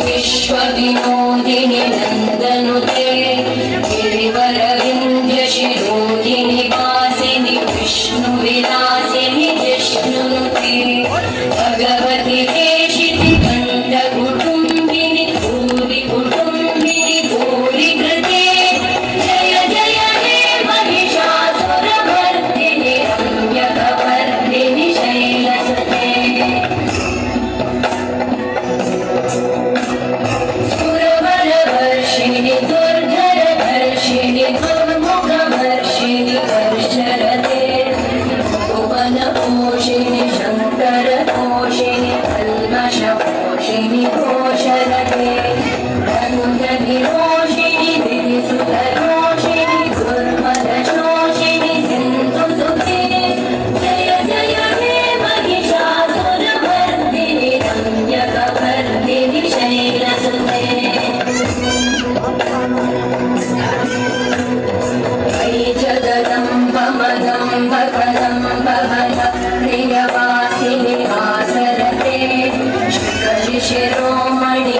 विश्वविनोदिनि नन्दनुते गिरिवरविन्द्यशिरोदिनि वासिनि विष्णुविलासिनि जिष्णुनुते भगवति देशिति कण्ठकुटुम्बिनि भूरि कुटुम्बिनि भूरि कृते जय जय हे महिषासुरमर्दिनि रम्यकपर्दिनि शैलसुते सुरवरवर्षिणि दुर्धरधर्षिणि दुर्मुखवर्षिणि वर्षरते भुवनपोषिणि शङ्करतोषिणि कल्मषपोषिणि घोषरते धनुधनिरोषिणि धिरिसुतरोषिणि दुर्मदशोषिणि सिन्धुसुते जय जय हे महिषासुरमर्दिनि रम्यकपर्दिनि शैलसुते अयि जगदम्बमदम्बकदम्बभज प्रियवासिनि वासरते शिखरि शिरोमणि